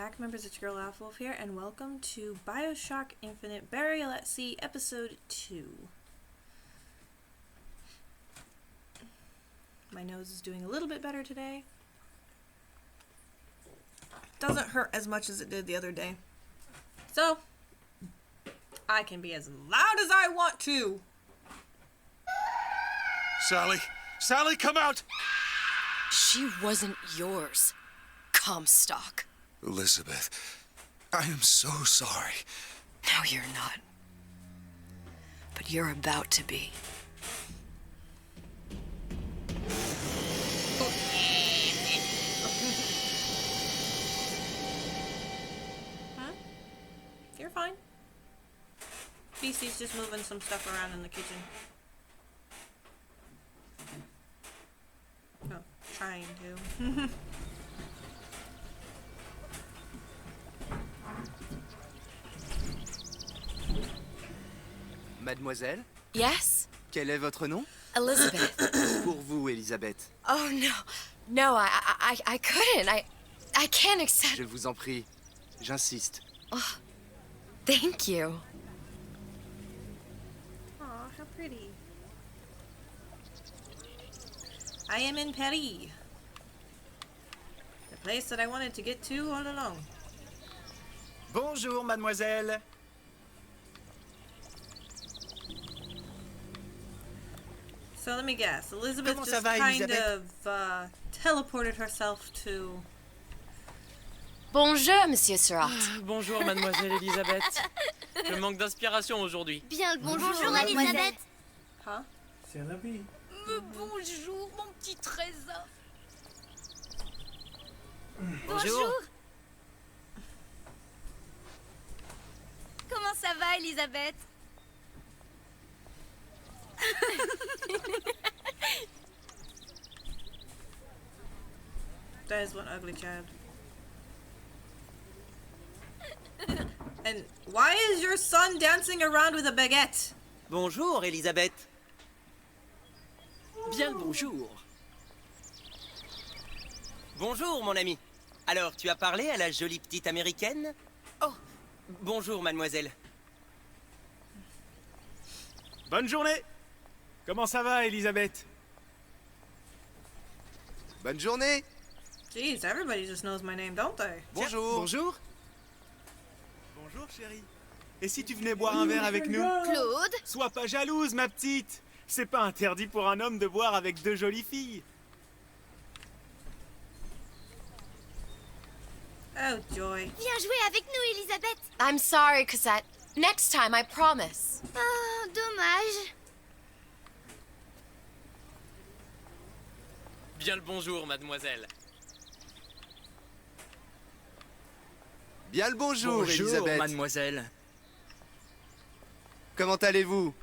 pack members, it's your girl Alpha Wolf here, and welcome to Bioshock Infinite Burial at Sea, Episode 2. My nose is doing a little bit better today. Doesn't hurt as much as it did the other day. So, I can be as loud as I want to. Sally! Sally, come out! She wasn't yours, Comstock. Elizabeth, I am so sorry. No, you're not. But you're about to be. Huh? You're fine. BC's just moving some stuff around in the kitchen. Oh, trying to. Mademoiselle, Yes? quel est votre nom? Elizabeth. Pour vous, Elisabeth. Oh, no. No, I couldn't. I can't accept... Je vous en prie, j'insiste. Oh, thank you. Aw, how pretty. I am in Paris. The place that I wanted to get to all along. Bonjour, mademoiselle. So let me guess. Elizabeth Comment ça just va, kind Elisabeth? of teleported herself to... Bonjour, Monsieur Surratt. Bonjour, mademoiselle Elisabeth. Je manque d'inspiration aujourd'hui. Bien le bonjour, Elisabeth. Huh? C'est la vie. Bonjour, mon petit trésor. Bonjour. Comment ça va, Elisabeth? That is one ugly child. And why is your son dancing around with a baguette? Bonjour, Elisabeth. Bien le bonjour. Bonjour, mon ami. Alors, tu as parlé à la jolie petite américaine? Oh, bonjour, mademoiselle. Bonne journée. Comment ça va, Elisabeth? Bonne journée. Jeez, everybody just knows my name, don't they? Bonjour. Bonjour. Bonjour, chérie. Et si tu venais boire un verre avec nous? Claude? Sois pas jalouse, ma petite. C'est pas interdit pour un homme de boire avec deux jolies filles. Oh, joy. Viens jouer avec nous, Elisabeth. I'm sorry, Cosette. Next time, I promise. Oh, dommage. Bien le bonjour, mademoiselle. Bien le bonjour, Elisabeth. mademoiselle. Comment allez-vous?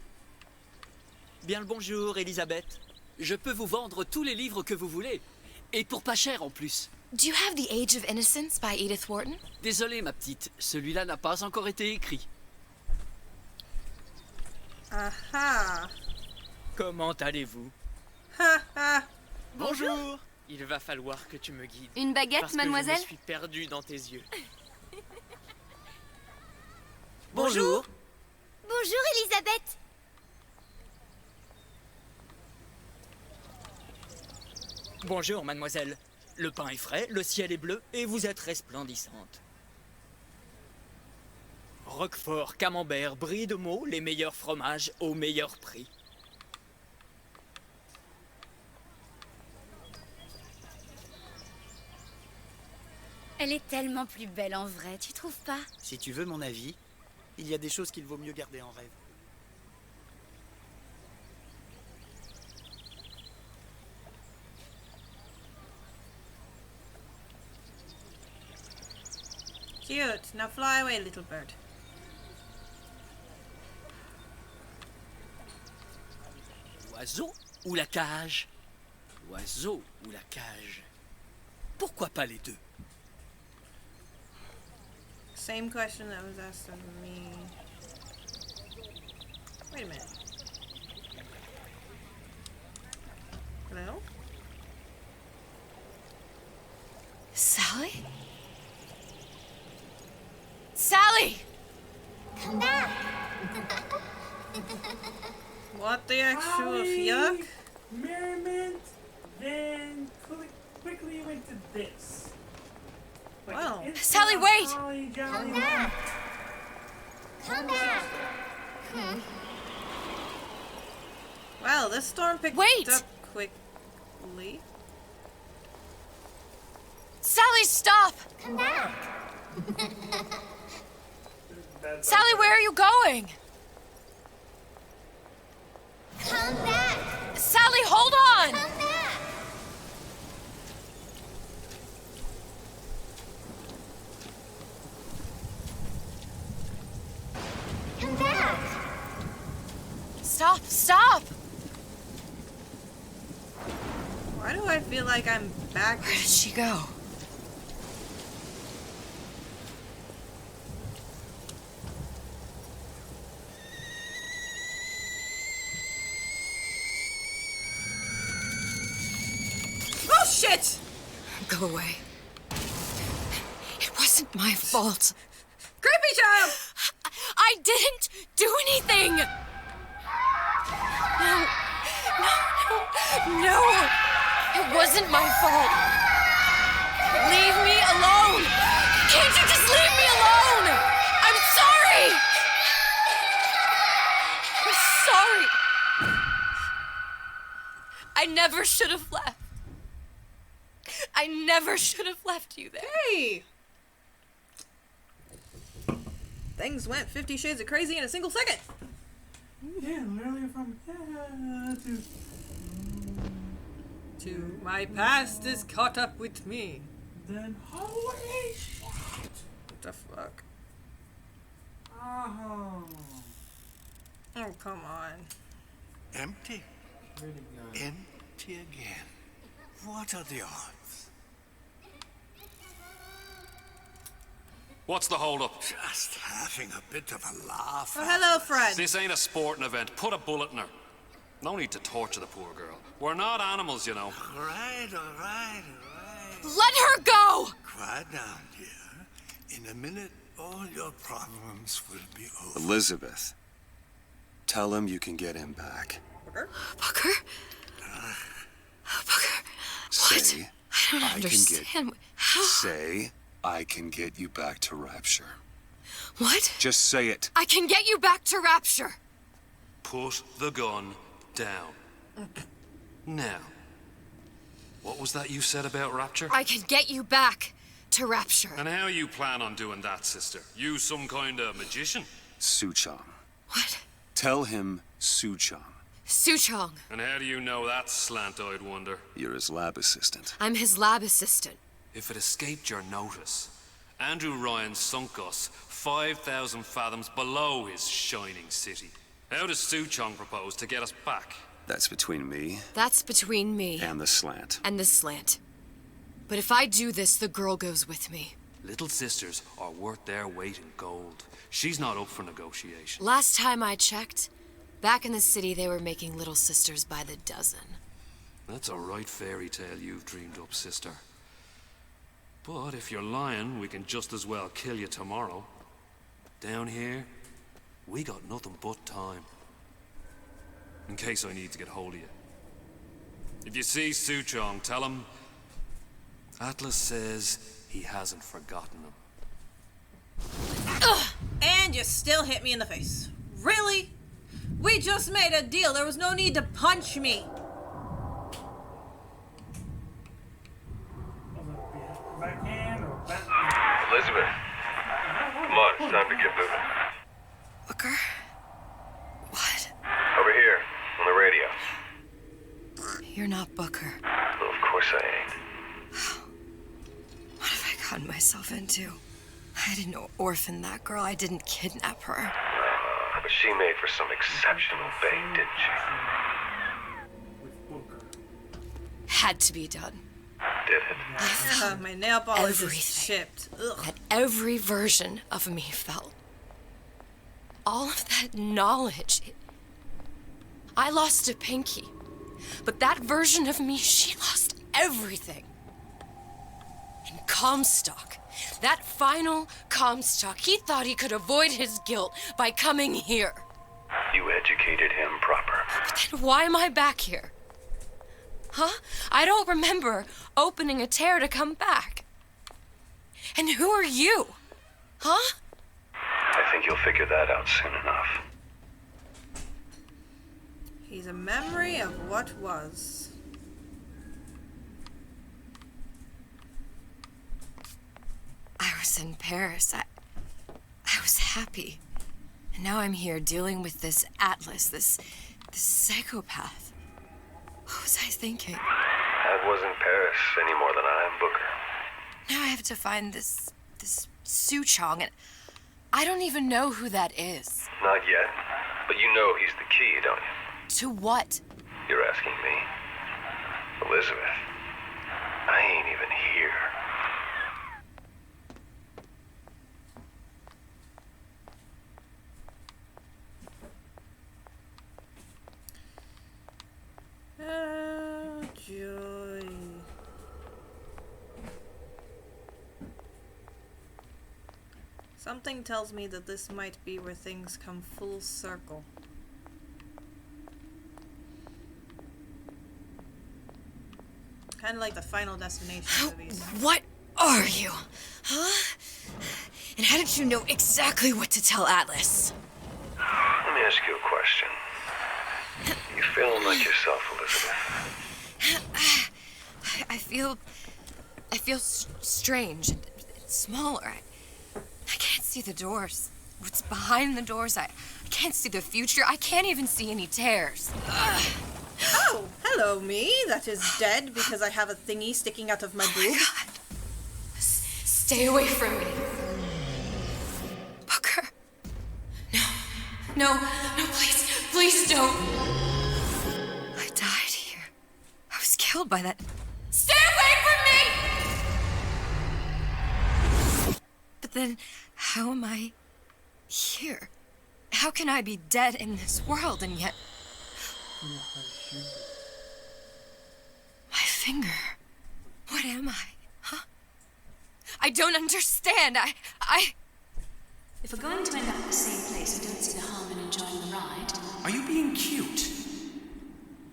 Bien le bonjour, Elisabeth. Je peux vous vendre tous les livres que vous voulez. Et pour pas cher en plus. Do you have The Age of Innocence by Edith Wharton? Désolé, ma petite. Celui-là n'a pas encore été écrit. Aha. Comment allez-vous? Ha ha. Bonjour. Il va falloir que tu me guides. Une baguette, Parce mademoiselle? que je me suis perdu dans tes yeux. Bonjour. Bonjour, Elisabeth. Bonjour, mademoiselle. Le pain est frais, le ciel est bleu et vous êtes resplendissante. Roquefort, camembert, brie de Meaux, les meilleurs fromages au meilleur prix. Elle est tellement plus belle en vrai, tu trouves pas? Si tu veux mon avis, il y a des choses qu'il vaut mieux garder en rêve. Cute. Now fly away, little bird. L'oiseau ou la cage? L'oiseau ou la cage? Pourquoi pas les deux? Same question that was asked of me. Wait a minute. Hello? Sally? What the actual yuck? Merriment, then quickly went to this. Wow. Sally, wait! Come back! Come back! Wow, this storm picked Wait! up quickly. Sally, stop! Come back! Sally, where are you going? Come back! Sally, hold on! Come back! Come back! Stop, stop! Why do I feel like I'm back? Where did she go? Oh shit! Go away. It wasn't my fault. Creepy child! I didn't do anything! No! It wasn't my fault! Leave me alone! Can't you just leave me alone? I'm sorry! I'm sorry! I never should have left. I never should have left you there. Hey! Things went 50 Shades of Crazy in a single second. Yeah, literally from To my past is caught up with me. then holy shit! What the fuck? Oh, Oh, come on. Empty. really good. Empty again. What are the odds? What's the holdup? Just having a bit of a laugh. Oh, hello, Fred. This ain't a sporting event. Put a bullet in her. No need to torture the poor girl. We're not animals, you know. All right, all right, all right. Let her go! Quiet down, dear. In a minute, all your problems will be over. Elizabeth, tell him you can get him back. Booker? Booker? Booker? What? Say, I don't I can get- understand. How? Say, I can get you back to Rapture. What? Just say it. I can get you back to Rapture. Put the gun down. Now, what was that you said about Rapture? I can get you back to Rapture. And how you plan on doing that, sister? You some kind of magician? Suchong. What? Tell him Suchong. Suchong. And how do you know that, slant-eyed wonder? You're his lab assistant. I'm his lab assistant. If it escaped your notice, Andrew Ryan sunk us 5,000 fathoms below his shining city. How does Suchong propose to get us back? That's between me That's between me and the slant. and the slant. But if I do this, the girl goes with me. Little sisters are worth their weight in gold. She's not up for negotiation. Last time I checked, back in the city they were making little sisters by the dozen. That's a right fairy tale you've dreamed up, sister. But if you're lying, we can just as well kill you tomorrow. Down here, we got nothing but time. In case I need to get hold of you. If you see Suchong, tell him Atlas says he hasn't forgotten him. And you still hit me in the face. Really? We just made a deal. There was no need to punch me. Backhand or back? Elizabeth, come on, it's time to get moving. Booker? What? Over here, on the radio. You're not Booker. Well, of course I ain't. What have I gotten myself into? I didn't orphan that girl. I didn't kidnap her. But she made for some exceptional bait, didn't she? With Booker. Had to be done. Did it? I felt My nail polish is everything chipped. Ugh. that every version of me felt. All of that knowledge. I lost a pinky. But that version of me, she lost everything. And Comstock, that final Comstock, he thought he could avoid his guilt by coming here. You educated him proper. But then why am I back here? Huh? I don't remember opening a tear to come back. And who are you? Huh? I think you'll figure that out soon enough. He's a memory of what was. I was in Paris. I was happy. And now I'm here dealing with this Atlas, this psychopath. What was I thinking? That wasn't Paris any more than I am Booker. Now I have to find this Su Chong, and I don't even know who that is. Not yet, but you know he's the key, don't you? To what? You're asking me. Elizabeth, I ain't even here. Oh, joy. Something tells me that this might be where things come full circle. Kind of like the Final Destination movies. What are you? Huh? And how did you know exactly what to tell Atlas? Let me ask you a question. You feeling like yourself, Elizabeth? I feel strange and smaller. I can't see the doors. What's behind the doors? I can't see the future. I can't even see any tears. Oh, hello, me. That is dead because I have a thingy sticking out of my boob. My God. Stay away from me. Booker. No, please don't. I died here. I was killed by that. Stay away from me! But then, how am I here? How can I be dead in this world and yet... My finger. What am I? Huh? I don't understand. I... If we're going to end up at the same place, I don't see the harm in enjoying the ride. Are you being cute?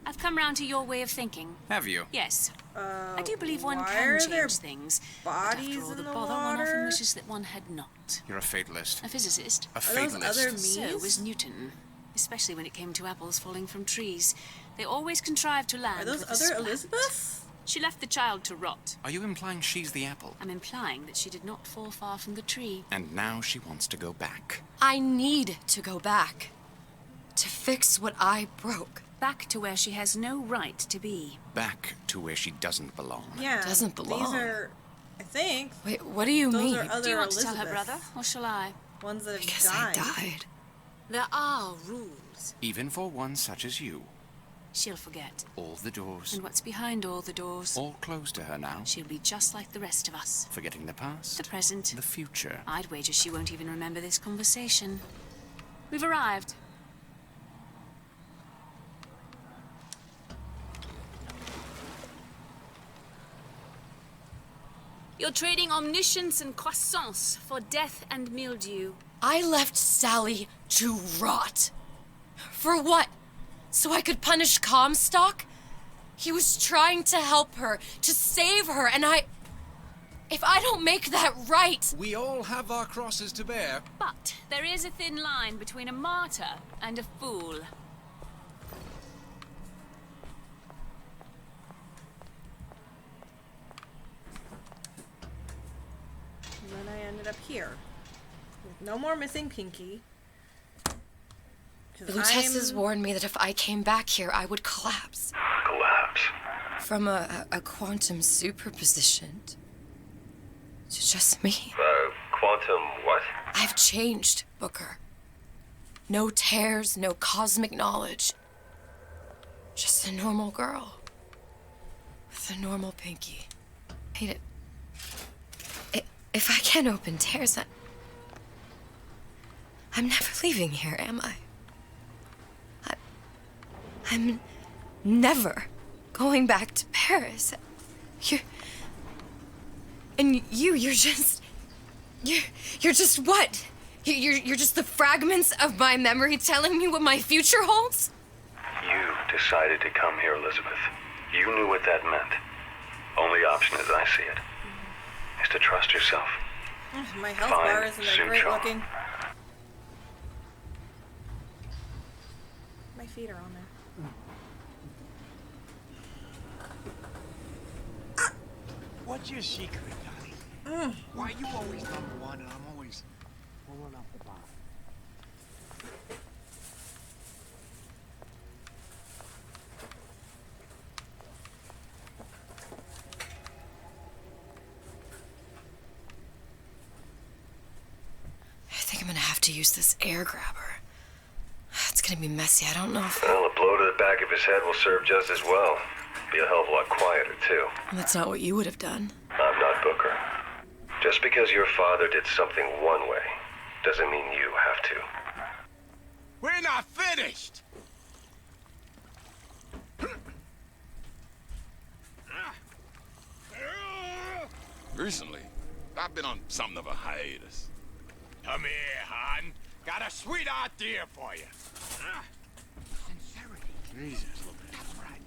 I've come round to your way of thinking. Have you? Yes. I do believe one why can are change there things. bodies but after all in the the bother, one often water? wishes that one had not. You're a fatalist. A physicist. A Are those fatalist. other So me's? was Newton. Especially when it came to apples falling from trees. They always contrived to land Are those with a other splat. Elizabeths? She left the child to rot. Are you implying she's the apple? I'm implying that she did not fall far from the tree. And now she wants to go back. I need to go back. To fix what I broke. Back to where she has no right to be. Back to where she doesn't belong. Yeah. Doesn't belong. These are, I think. Wait, what do you those mean? Are other Do you want to tell her Elizabeths. brother, or shall I? Ones that have Because died. I died. There are rules. Even for one such as you. She'll forget. All the doors. And what's behind all the doors? All closed to her now. She'll be just like the rest of us. Forgetting the past. The present. The future. I'd wager she won't even remember this conversation. We've arrived. You're trading omniscience and croissance for death and mildew. I left Sally to rot. For what? So I could punish Comstock? He was trying to help her, to save her, and if I don't make that right... We all have our crosses to bear. But there is a thin line between a martyr and a fool. And then I ended up here. With no more missing Pinky. Lutessa's warned me that if I came back here, I would collapse. Collapse? From a quantum superposition to just me. Quantum what? I've changed, Booker. No tears, no cosmic knowledge. Just a normal girl. With a normal Pinky. Hate it. If I can't open tears, I'm never leaving here, am I? I'm never going back to Paris. You're just what? You're just the fragments of my memory telling me what my future holds? You decided to come here, Elizabeth. You knew what that meant. Only option, as I see it, is to trust yourself. My health bar isn't that great looking. My feet are on there. What's your secret, darling? Why you always number one and I'm always pulling up the bottom? I think I'm gonna have to use this air grabber. It's gonna be messy. I don't know if... Well, a blow to the back of his head will serve just as well. Be a hell of a lot quieter, too. That's not what you would have done. I'm not Booker. Just because your father did something one way, doesn't mean you have to. We're not finished! Recently, I've been on something of a hiatus. Come here, hon. Got a sweet idea for you. Sincerity. Jesus. That's right.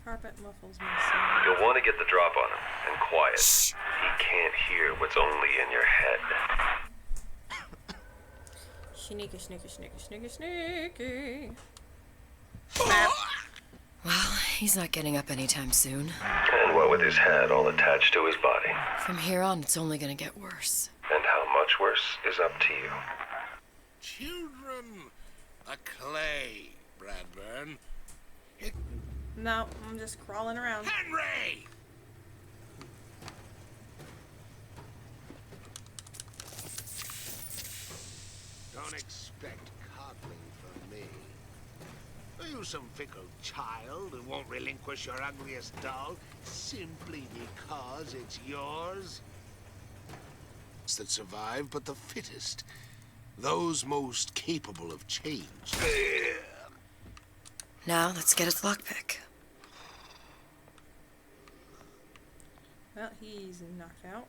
Carpet muffles my sound. You'll want to get the drop on him, and quiet. He can't hear what's only in your head. Sneaky, sneaky, sneaky, sneaky, sneaky. Well, he's not getting up anytime soon. And what with his head all attached to his body. From here on, it's only gonna get worse. And how much worse is up to you. Children, a clay, Bradburn. No, I'm just crawling around. Henry! Don't expect coddling from me. Are you some fickle child who won't relinquish your ugliest doll simply because it's yours? That survive, but the fittest. Those most capable of change. Now, let's get its lockpick. Well, he's knocked out.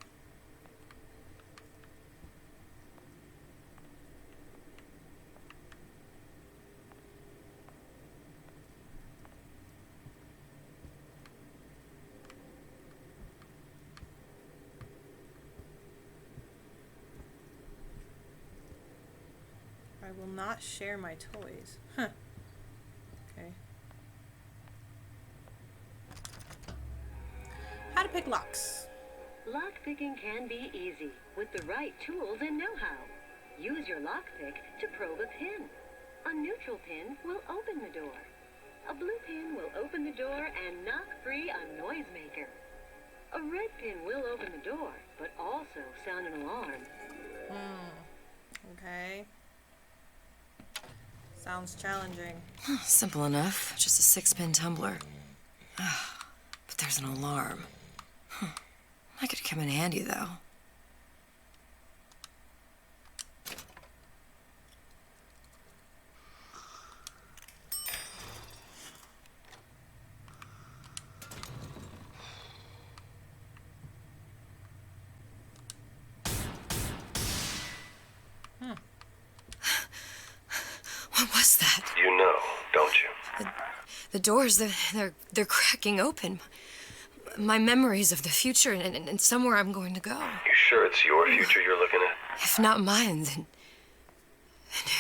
I will not share my toys. Huh. Okay. How to pick locks. Lockpicking can be easy with the right tools and know-how. Use your lockpick to probe a pin. A neutral pin will open the door. A blue pin will open the door and knock free a noisemaker. A red pin will open the door, but also sound an alarm. Okay. Sounds challenging. Simple enough. Just a 6-pin tumbler. But there's an alarm. That could come in handy, though. What was that? You know, don't you? The doors, they're cracking open. My memories of the future and somewhere I'm going to go. You sure it's your future you're looking at? If not mine, then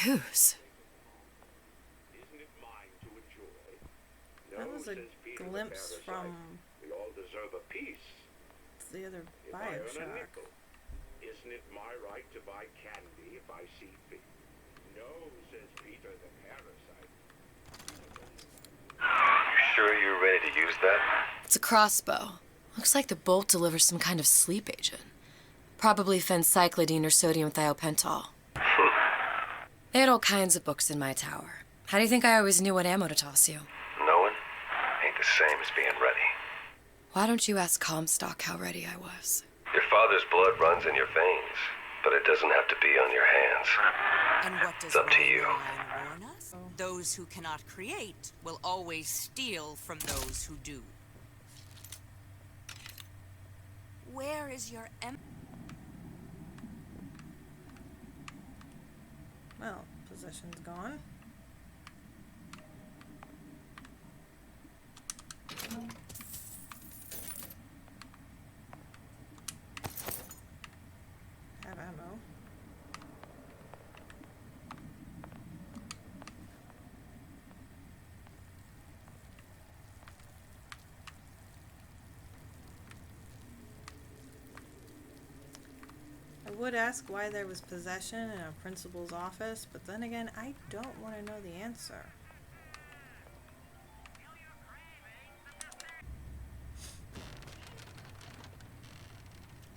whose? That was a glimpse from We all deserve a piece. the other If I earn a Bioshock. nickel, isn't it my right to buy candy if I see fit? No, says Peter the parasite. You sure you're ready to use that? It's a crossbow. Looks like the bolt delivers some kind of sleep agent. Probably phencyclidine or sodium thiopental. They had all kinds of books in my tower. How do you think I always knew what ammo to toss you? Knowing ain't the same as being ready. Why don't you ask Comstock how ready I was? Your father's blood runs in your veins, but it doesn't have to be on your hands. And what does It's up to you. so. Those who cannot create will always steal from those who do. Where is your Well, possession's gone. Have ammo. I would ask why there was possession in a principal's office, but then again, I don't want to know the answer.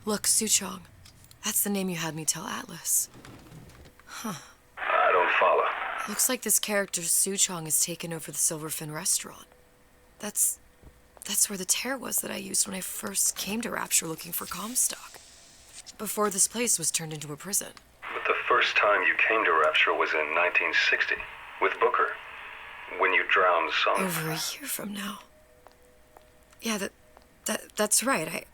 Look, Suchong. That's the name you had me tell Atlas. Huh. I don't follow. Looks like this character Suchong has taken over the Silverfin restaurant. That's where the tear was that I used when I first came to Rapture looking for Comstock. Before this place was turned into a prison. But the first time you came to Rapture was in 1960, with Booker, when you drowned some... Over a year from now. Yeah, that's right.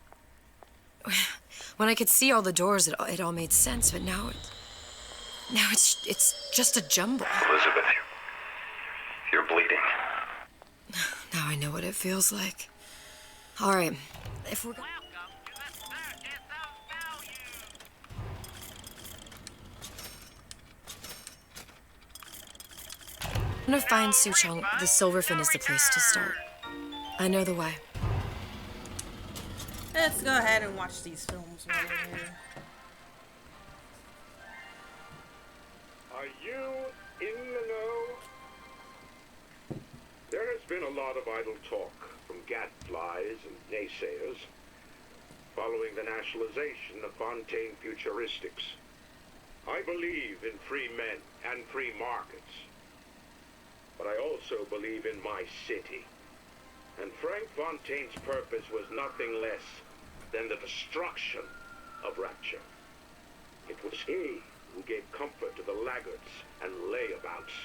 When I could see all the doors, it all made sense, but now it's just a jumble. Elizabeth, you're bleeding. Now I know what it feels like. All right, if we're going... I'm gonna find Suchong. The Silverfin is the place to start. I know the way. Let's go ahead and watch these films while we're here. Are you in the know? There has been a lot of idle talk from gadflies and naysayers following the nationalization of Fontaine Futuristics. I believe in free men and free markets. But I also believe in my city. And Frank Fontaine's purpose was nothing less than the destruction of Rapture. It was he who gave comfort to the laggards and layabouts.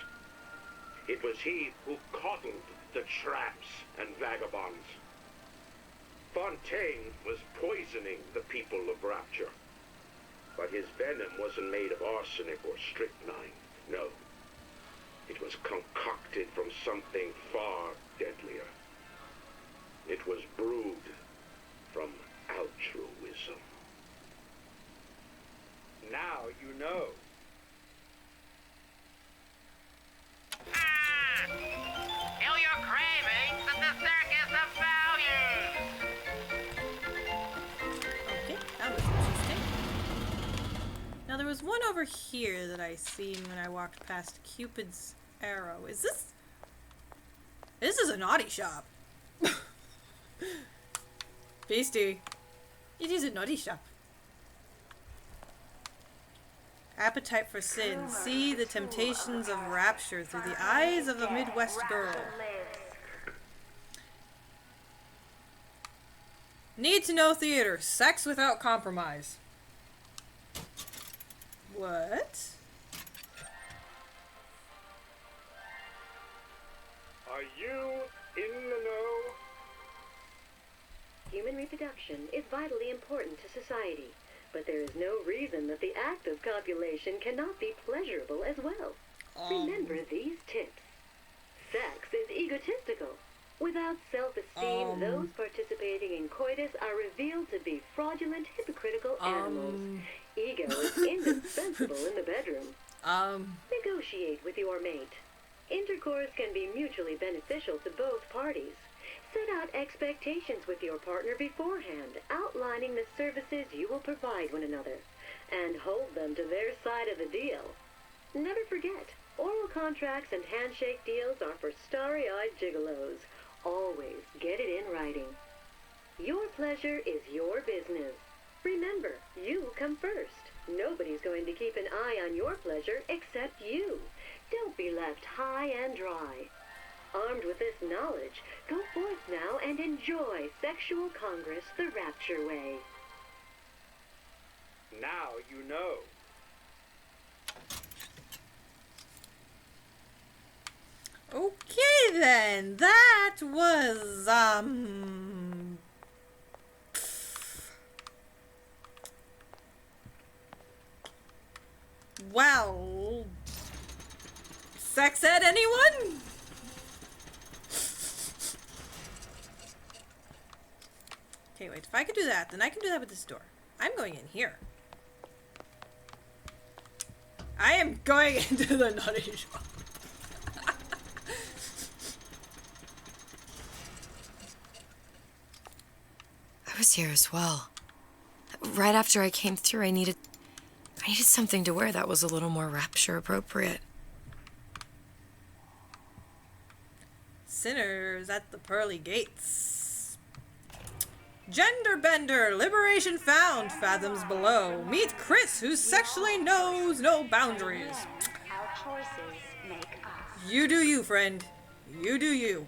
It was he who coddled the tramps and vagabonds. Fontaine was poisoning the people of Rapture. But his venom wasn't made of arsenic or strychnine, no. It was concocted from something far deadlier. It was brewed from altruism. Now you know. Kill your cravings at the Circus of Values! Okay, that was interesting. Now there was one over here that I seen when I walked past Cupid's Arrow. Is this? This is a naughty shop. Beastie. It is a naughty shop. Appetite for sin. See the temptations of rapture through the eyes of a Midwest girl. Need to know theater. Sex without compromise. What? Are you in the know? Human reproduction is vitally important to society, but there is no reason that the act of copulation cannot be pleasurable as well. Remember these tips. Sex is egotistical. Without self-esteem, those participating in coitus are revealed to be fraudulent, hypocritical animals. Ego is indispensable in the bedroom. Negotiate with your mate. Intercourse can be mutually beneficial to both parties. Set out expectations with your partner beforehand, outlining the services you will provide one another, and hold them to their side of the deal. Never forget, oral contracts and handshake deals are for starry-eyed gigolos. Always get it in writing. Your pleasure is your business. Remember, you come first. Nobody's going to keep an eye on your pleasure except you. Don't be left high and dry. Armed with this knowledge, go forth now and enjoy Sexual Congress the Rapture way. Now you know. Okay then, that was, well, sex ed, anyone? Okay, wait, if I could do that, then I can do that with this door. I'm going in here. I am going into the naughty shop. I was here as well. Right after I came through, I needed something to wear that was a little more rapture appropriate. Sinners at the pearly gates. Gender bender, liberation found, fathoms below. Meet Chris, who sexually knows no boundaries. Our choices make us. You do you, friend. You do you.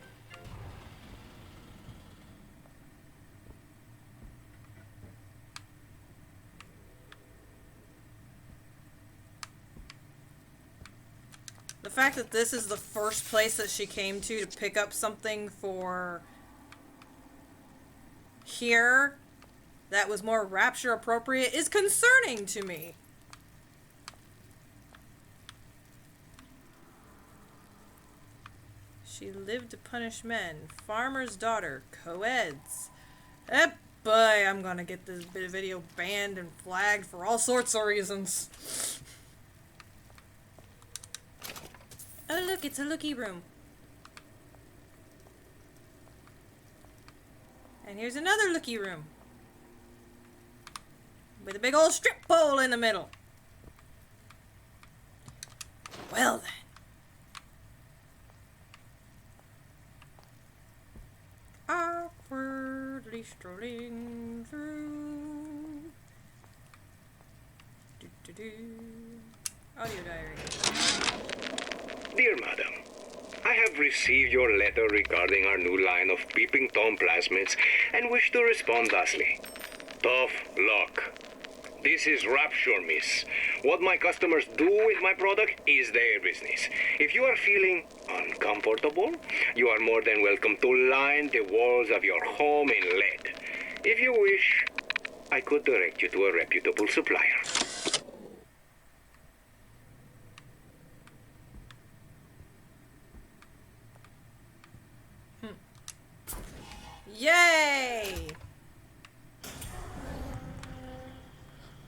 The fact that this is the first place that she came to pick up something for here that was more rapture appropriate is concerning to me. She lived to punish men. Farmer's daughter. Co-eds. Eh, boy, I'm gonna get this video banned and flagged for all sorts of reasons. Oh look, it's a looky room. And here's another looky room. With a big old strip pole in the middle. Well then. Awkwardly strolling through. Audio diary. Dear Madam, I have received your letter regarding our new line of peeping Tom plasmids and wish to respond thusly. Tough luck. This is Rapture, miss. What my customers do with my product is their business. If you are feeling uncomfortable, you are more than welcome to line the walls of your home in lead. If you wish, I could direct you to a reputable supplier. Yay!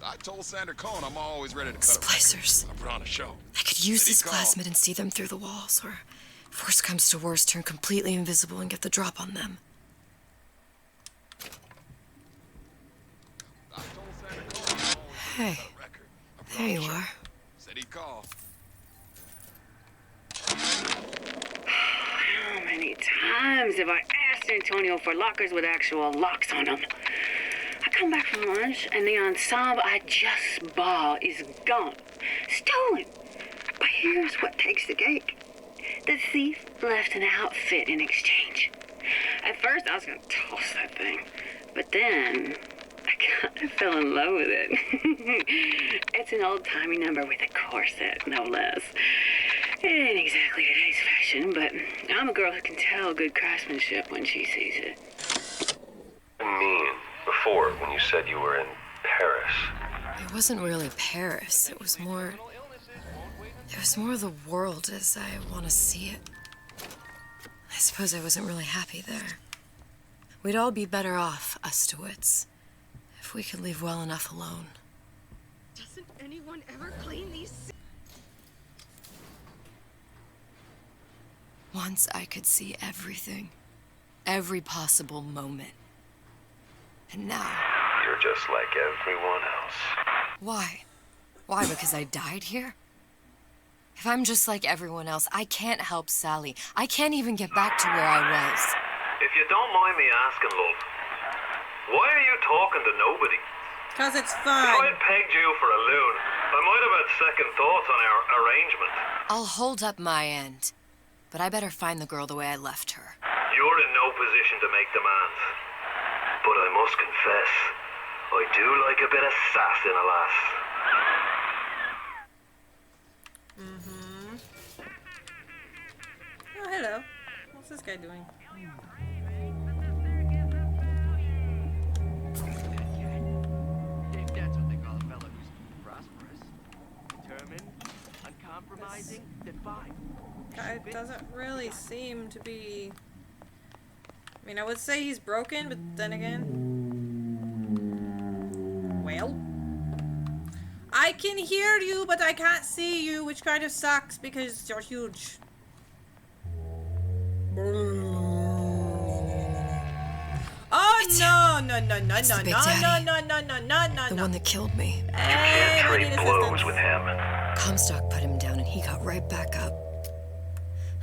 I told Sander Cohen I'm always ready to cut Splicers. I put on a show. I could use this plasmid and see them through the walls, or if worst comes to worst, turn completely invisible and get the drop on them. Hey, there you are. Said he'd call. How many times have I asked Antonio for lockers with actual locks on them? I come back from lunch and the ensemble I just bought is gone. Stolen. But here's what takes the cake. The thief left an outfit in exchange. At first I was going to toss that thing. But then I kind of fell in love with it. It's an old-timey number with a corset, no less. It ain't exactly today's fashion, but I'm a girl who can tell good craftsmanship when she sees it. I mean, before, when you said you were in Paris. It wasn't really Paris. It was more the world as I want to see it. I suppose I wasn't really happy there. We'd all be better off, us DeWitts, if we could leave well enough alone. Doesn't anyone ever clean these? Once I could see everything. Every possible moment. And now... You're just like everyone else. Why? Why, because I died here? If I'm just like everyone else, I can't help Sally. I can't even get back to where I was. If you don't mind me asking, love, why are you talking to nobody? 'Cause it's If fun. I'd pegged you for a loon, I might have had second thoughts on our arrangement. I'll hold up my end. But I better find the girl the way I left her. You're in no position to make demands. But I must confess, I do like a bit of sass in a lass. Oh, What's this guy doing? That's what they call a fellow who's prosperous, determined, uncompromising, defiant. Guy doesn't really seem to be... I mean, I would say he's broken, but then again... Well? I can hear you, but I can't see you, which kind of sucks because you're huge. Oh no, no, no, no, It's no, the Big no, no, Daddy. no, no, no, no, no, The no. one that killed me. You can't trade blows with him. Comstock put him down and he got right back up.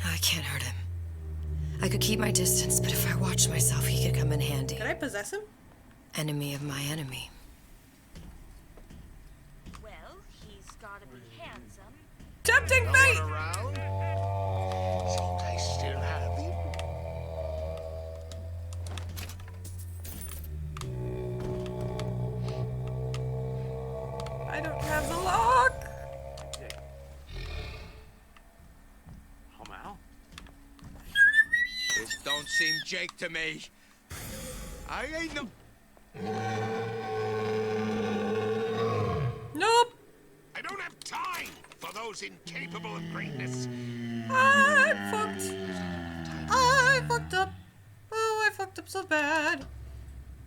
I can't hurt him. I could keep my distance, but if I watched myself, he could come in handy. Can I possess him? Enemy of my enemy. Well, he's gotta be handsome. Tempting No fate! one around? Seems I still have him. I don't have the lock. Oh, Mal? This don't seem Jake to me. I ain't no... Nope. I don't have time for those incapable of greatness. I fucked. I fucked up. Oh, I fucked up so bad.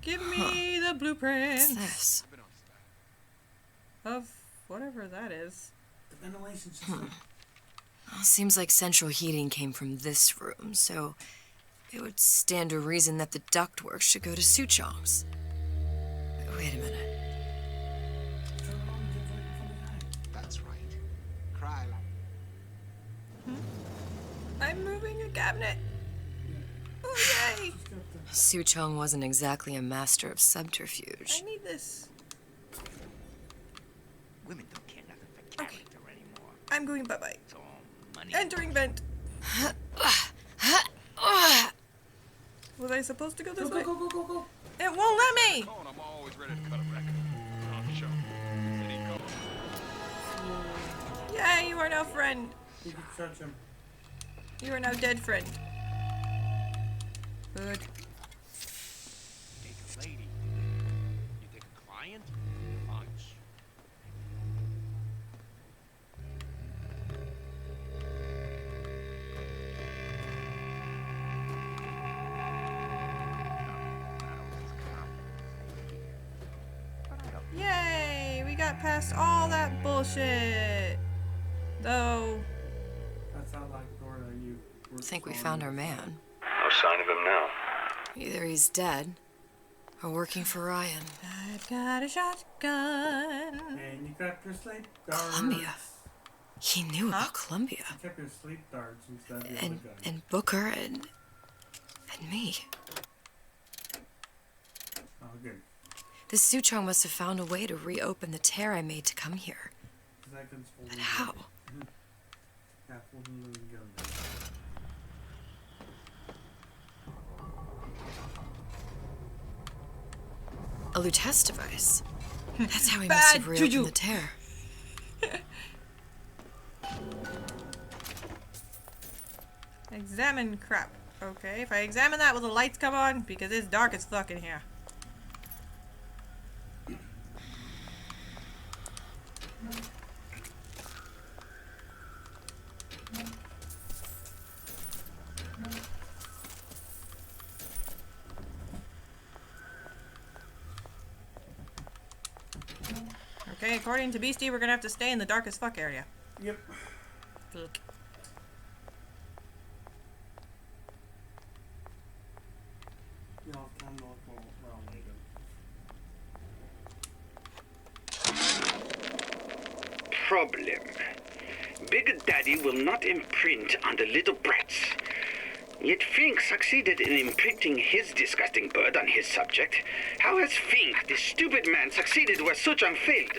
Give me the blueprints. What's this? Of whatever that is. The ventilation system. Well, seems like central heating came from this room, so it would stand to reason that the ductwork should go to Suchong's. Wait a minute. That's right. Cry like... I'm moving a cabinet. Oh, yay. Suchong wasn't exactly a master of subterfuge. I need this. Women don't care nothing for character anymore. I'm going bye-bye. It's all money. Entering vent. Was I supposed to go this way? Go. It won't let me. I'm always ready to cut a record. On show. City code. Yay, you are now friend. You can touch him. You are now dead friend. Good. Take a lady. You take a client? Lunch. Yay, we got past all that bullshit. Though. That's how like Dora you. I think we found our man. No sign of him now. Either he's dead, or working for Ryan. I've got a shotgun. And you kept your sleep darts. Columbia. He knew about Columbia. You kept your sleep darts instead of the And, other gun. and Booker and me. Oh, good. This Suchong must have found a way to reopen the tear I made to come here. That gun's full But of how? Yeah, full of loaded gun. A Lutece device. That's how he must have Bad reopened juju. the tear. Examine crap. Okay, if I examine that, will the lights come on? Because it's dark as fuck in here. Okay, according to Beastie, we're gonna have to stay in the dark as fuck area. Yep. Look. Y'all can look well later. Problem. Big Daddy will not imprint on the little brats. Yet Fink succeeded in imprinting his disgusting bird on his subject. How has Fink, this stupid man, succeeded where Suchong failed?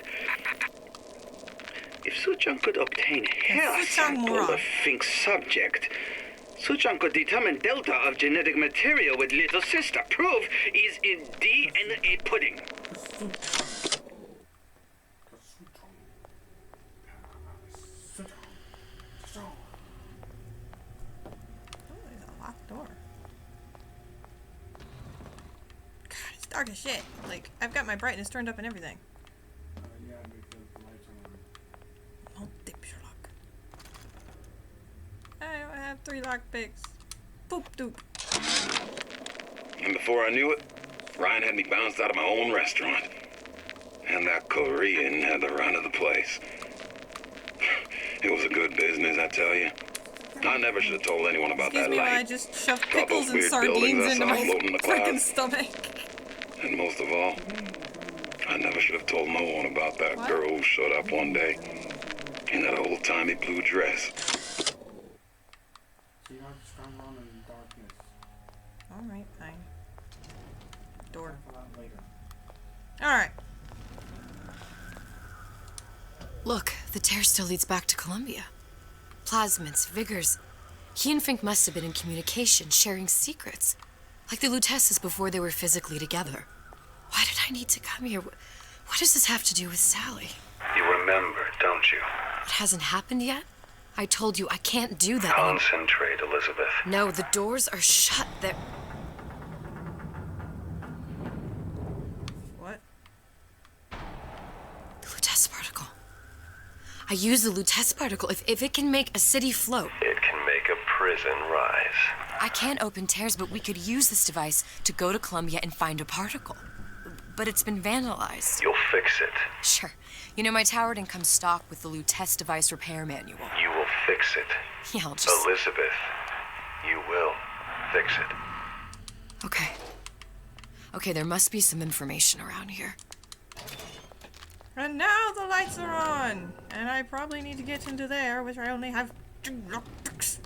If Suchong could obtain hair sample of Fink's subject, Suchong could determine delta of genetic material with little sister. Proof is in DNA pudding. dark as shit. Like, I've got my brightness turned up and everything. Yeah, because the lights are on. Multi-lock. I don't have 3 lockpicks. Boop doop. And before I knew it, Ryan had me bounced out of my own restaurant. And that Korean had the run of the place. It was a good business, I tell you. I never should have told anyone about Excuse that me while I light. just shoved About pickles those and weird buildings sardines I into saw my floating in the freaking clouds. stomach. And most of all, I never should have told no one about that girl who showed up one day in that old-timey blue dress. So you don't stand around in darkness. Alright, fine. Door. For that later. Alright. Look, the tear still leads back to Columbia. Plasmids, vigors. He and Fink must have been in communication, sharing secrets. Like the Lutesses before they were physically together. Why did I need to come here? What does this have to do with Sally? You remember, don't you? It hasn't happened yet? I told you I can't do that anymore. Concentrate, Elizabeth. No, the doors are shut. They're... What? The Lutece particle. I use the Lutece particle. If it can make a city float. It can make a prison rise. I can't open tears, but we could use this device to go to Columbia and find a particle. But it's been vandalized. You'll fix it. Sure. You know, my tower didn't come stock with the Lutece device repair manual. You will fix it. Yeah, I'll just... Elizabeth, you will fix it. Okay. Okay, there must be some information around here. And now the lights are on! And I probably need to get into there, which I only have 2 lockpicks.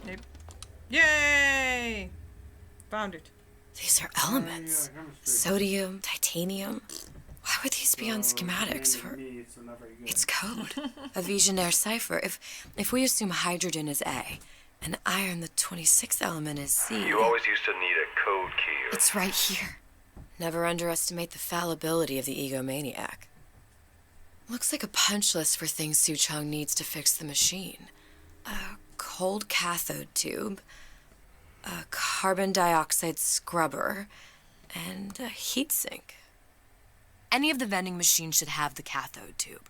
Nope. Yay! Found it. These are elements. Sodium, titanium. Why would these be on schematics for... It's code. A Visionaire cipher. If we assume hydrogen is A, and iron, the 26th element, is C... You always used to need a code key. It's right here. Never underestimate the fallibility of the egomaniac. Looks like a punch list for things Suchong needs to fix the machine. A cold cathode tube, a carbon dioxide scrubber, and a heatsink. Any of the vending machines should have the cathode tube.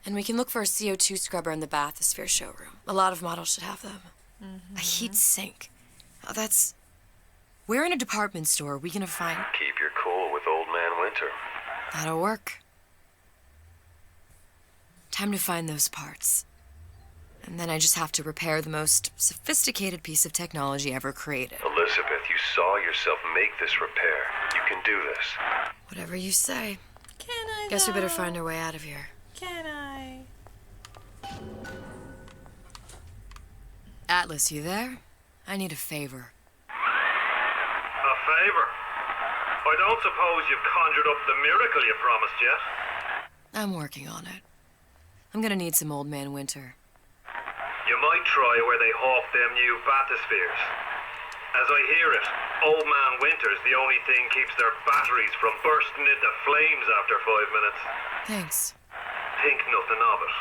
And we can look for a CO2 scrubber in the bathysphere showroom. A lot of models should have them. A heat sink. Oh, that's... Where in a department store are we gonna find... Keep your cool with Old Man Winter. That'll work. Time to find those parts. And then I just have to repair the most sophisticated piece of technology ever created. Elizabeth, you saw yourself make this repair. You can do this. Whatever you say. Can I, Guess we better though? find our way out of here. Can I? Atlas, you there? I need a favor. A favor? I don't suppose you've conjured up the miracle you promised yet? I'm working on it. I'm gonna need some Old Man Winter. You might try where they hawk them new bathyspheres. As I hear it, Old Man Winter's the only thing keeps their batteries from bursting into flames after 5 minutes. Thanks. Think nothing of it.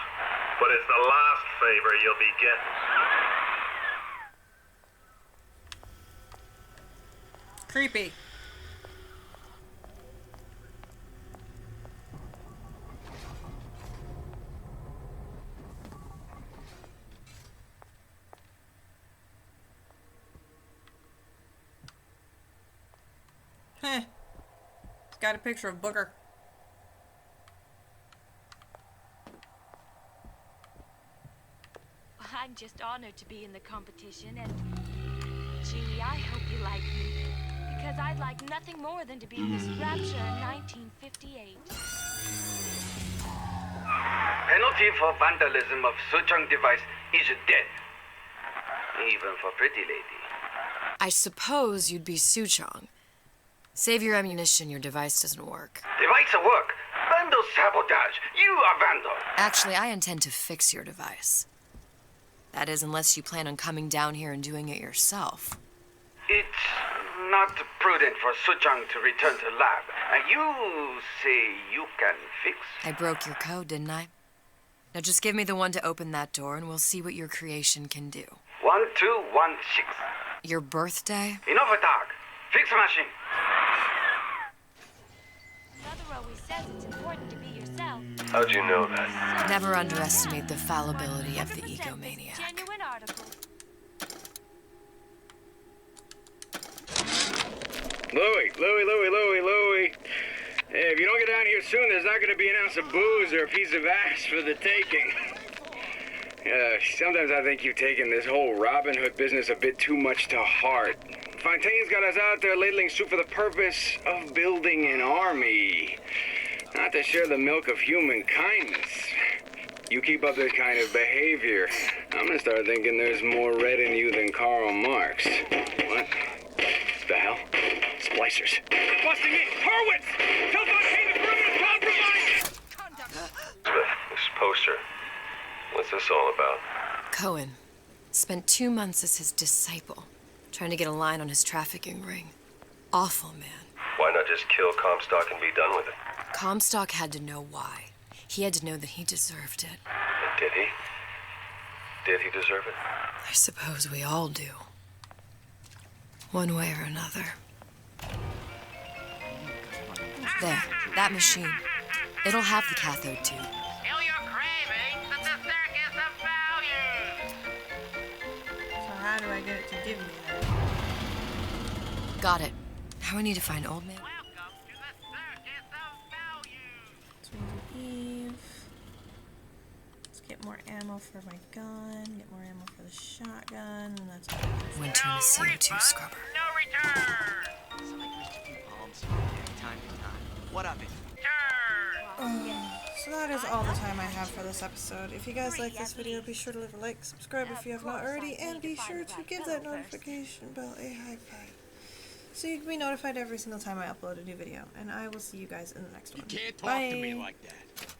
But it's the last favor you'll be getting. Creepy. Heh. It's got a picture of Booker. I'm just honored to be in the competition, and gee, I hope you like me, because I'd like nothing more than to be Miss Rapture in 1958. Penalty for vandalism of Suchong device is death. Even for pretty lady. I suppose you'd be Suchong. Save your ammunition, your device doesn't work. Device work. Vandal sabotage. You are vandal. Actually, I intend to fix your device. That is, unless you plan on coming down here and doing it yourself. It's not prudent for Suchong to return to lab. You say you can fix? I broke your code, didn't I? Now just give me the one to open that door and we'll see what your creation can do. 1216. Your birthday? Enough talk. Fix machine. Mother always says it's important to be yourself. How'd you know that? Never underestimate the fallibility of the 100% egomaniac. Genuine article. Louie. Hey, if you don't get down here soon, there's not going to be an ounce of booze or a piece of ass for the taking. Sometimes I think you've taken this whole Robin Hood business a bit too much to heart. Fontaine's got us out there ladling soup for the purpose of building an army, not to share the milk of human kindness. You keep up this kind of behavior, I'm gonna start thinking there's more red in you than Karl Marx. What the hell? Splicers. They're busting in! Hurwitz! Tell Fontaine the perimeter's compromised! This poster. What's this all about? Cohen spent 2 months as his disciple, trying to get a line on his trafficking ring. Awful man. Why not just kill Comstock and be done with it? Comstock had to know why. He had to know that he deserved it. And did he? Did he deserve it? I suppose we all do. One way or another. There, that machine. It'll have the cathode tube. Still your cravings at the circus of values. So how do I get it to give me that? Got it. Now we need to find Old Man. Eve. Let's get more ammo for my gun, get more ammo for the shotgun, and that's all. Went to a CO2 scrubber. What of it? So that is all the time I have for this episode. If you guys like this video, be sure to leave a like, subscribe if you have not already, and be sure to give that notification bell a high five, so you can be notified every single time I upload a new video. And I will see you guys in the next one. You can't talk to me like that.